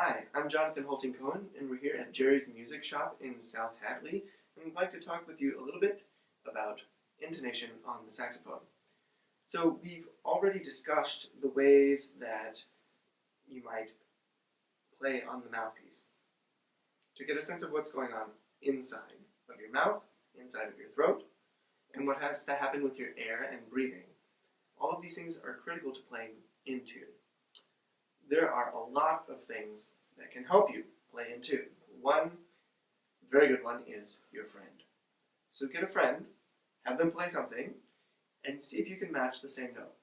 Hi, I'm Jonathan Holting Cohen, and we're here at Jerry's Music Shop in South Hadley, and we'd like to talk with you a little bit about intonation on the saxophone. So we've already discussed the ways that you might play on the mouthpiece. To get a sense of what's going on inside of your mouth, inside of your throat, and what has to happen with your air and breathing. All of these things are critical to playing in tune. There are a lot of things that can help you play in tune. One very good one is your friend. So get a friend, have them play something, and see if you can match the same note.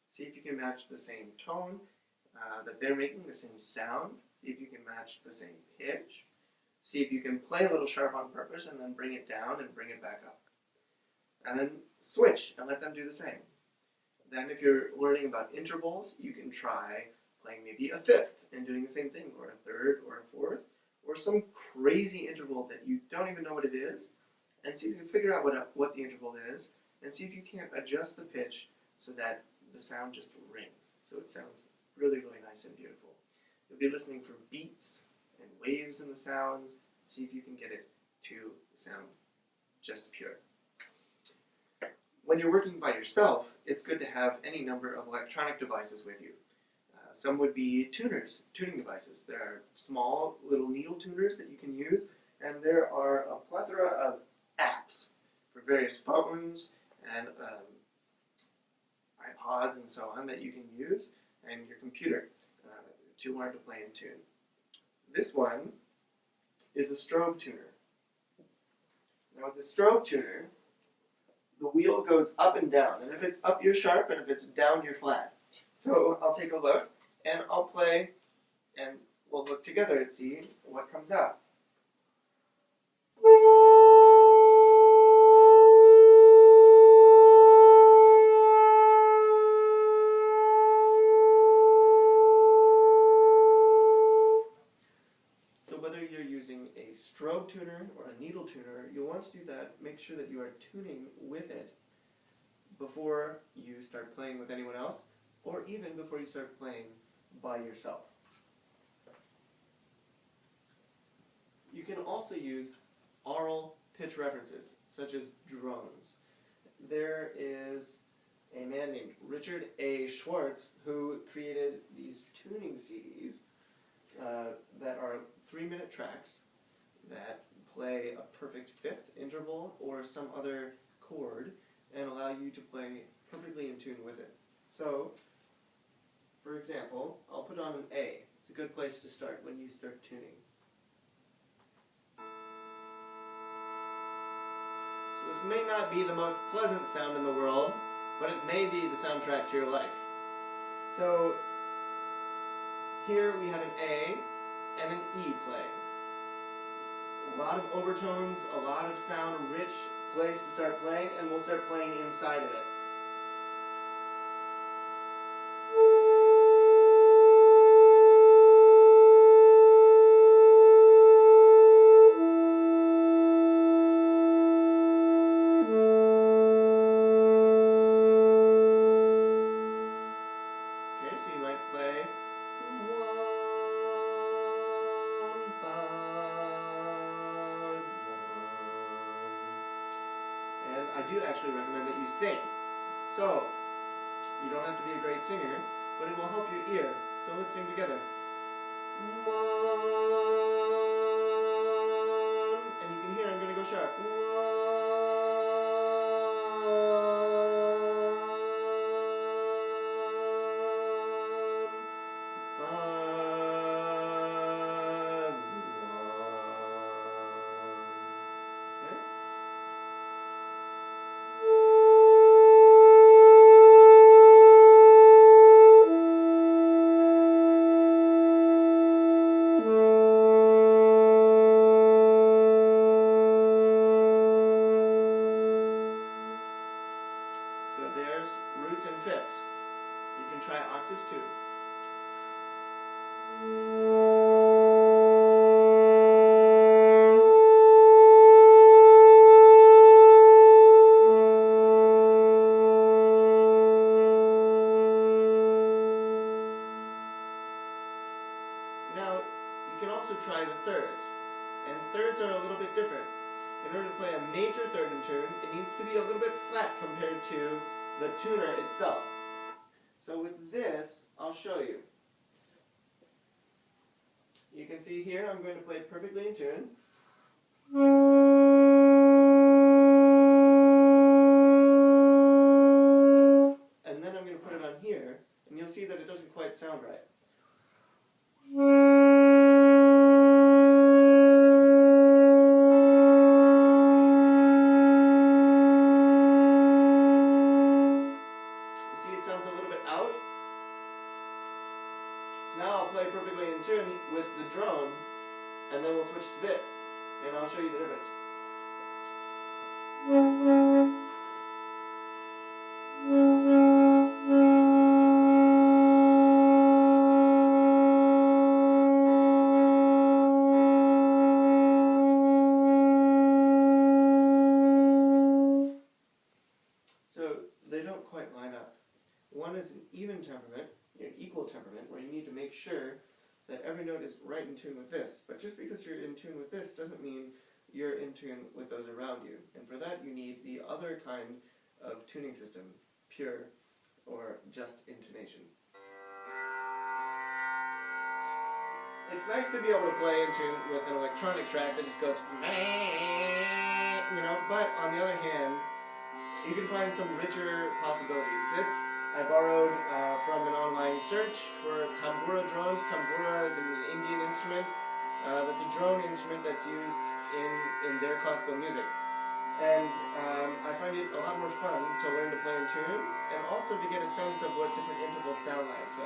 See if you can match the same tone that they're making, the same sound. See if you can match the same pitch. See if you can play a little sharp on purpose and then bring it down and bring it back up. And then switch and let them do the same. Then if you're learning about intervals, you can try playing maybe a fifth and doing the same thing, or a third, or a fourth, or some crazy interval that you don't even know what it is, and see if you can figure out what the interval is, and see if you can't adjust the pitch so that the sound just rings, so it sounds really, really nice and beautiful. You'll be listening for beats and waves in the sounds, and see if you can get it to sound just pure. When you're working by yourself, it's good to have any number of electronic devices with you. Some would be tuners, tuning devices. There are small little needle tuners that you can use, and there are a plethora of apps for various phones and iPods and so on that you can use, and your computer to learn to play in tune. This one is a strobe tuner. Now with the strobe tuner, the wheel goes up and down, and if it's up you're sharp, and if it's down you're flat. So I'll take a look, and I'll play, and we'll look together and see what comes out. So whether you're using a strobe tuner or a needle tuner, you'll want to do that, make sure that you are tuning with it before you start playing with anyone else, or even before you start playing by yourself. You can also use aural pitch references, such as drones. There is a man named Richard A. Schwartz who created these tuning CDs that are 3-minute tracks that play a perfect fifth interval or some other chord and allow you to play perfectly in tune with it. So, for example, I'll put on an A. It's a good place to start when you start tuning. So this may not be the most pleasant sound in the world, but it may be the soundtrack to your life. So here we have an A and an E play. A lot of overtones, a lot of sound, rich place to start playing, and we'll start playing inside of it. Okay, so you might play 1, 5, 1. And I do actually recommend that you sing. So, you don't have to be a great singer, but it will help your ear. So let's sing together. 1, and you can hear I'm going to go sharp. 1, 5, 1. Okay? So there's roots and fifths. You can try octaves too. Now, thirds are a little bit different. In order to play a major third in tune, it needs to be a little bit flat compared to the tuner itself. So with this, I'll show you. You can see here I'm going to play perfectly in tune. And then I'm going to put it on here, and you'll see that it doesn't quite sound right. See, it sounds a little bit out. So now I'll play perfectly in tune with the drone, and then we'll switch to this, and I'll show you the difference. So they don't quite line up. One is an even temperament, an equal temperament, where you need to make sure that every note is right in tune with this. But just because you're in tune with this doesn't mean you're in tune with those around you. And for that you need the other kind of tuning system, pure or just intonation. It's nice to be able to play in tune with an electronic track that just goes, you know, but on the other hand, you can find some richer possibilities. This I borrowed from an online search for Tambura drones. Tambura is an Indian instrument. That's a drone instrument that's used in their classical music. And I find it a lot more fun to learn to play in tune, and also to get a sense of what different intervals sound like. So.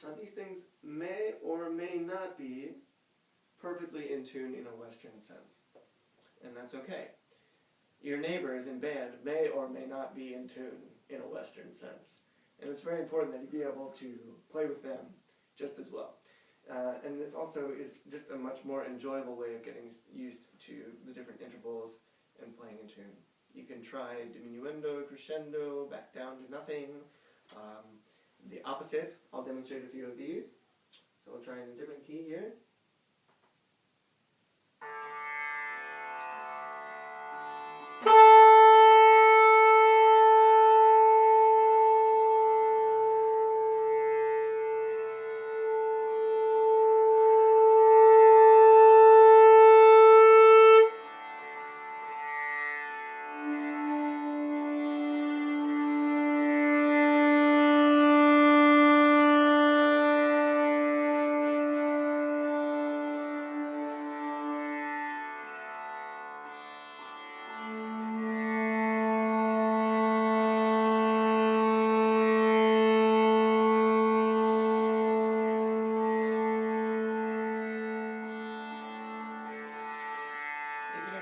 Now these things may or may not be perfectly in tune in a Western sense, and that's okay. Your neighbors in band may or may not be in tune in a Western sense, and it's very important that you be able to play with them just as well. And this also is just a much more enjoyable way of getting used to the different intervals and playing in tune. You can try diminuendo, crescendo, back down to nothing. The opposite, I'll demonstrate a few of these. So we'll try in a different key here.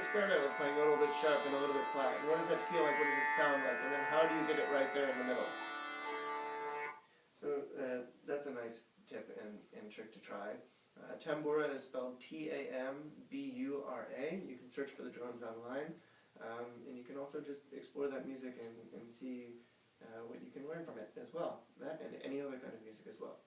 Experiment with playing a little bit sharp and a little bit flat. And what does that feel like? What does it sound like? And then how do you get it right there in the middle? So that's a nice tip and trick to try. Tambura is spelled T-A-M-B-U-R-A. You can search for the drones online. And you can also just explore that music and see what you can learn from it as well. That and any other kind of music as well.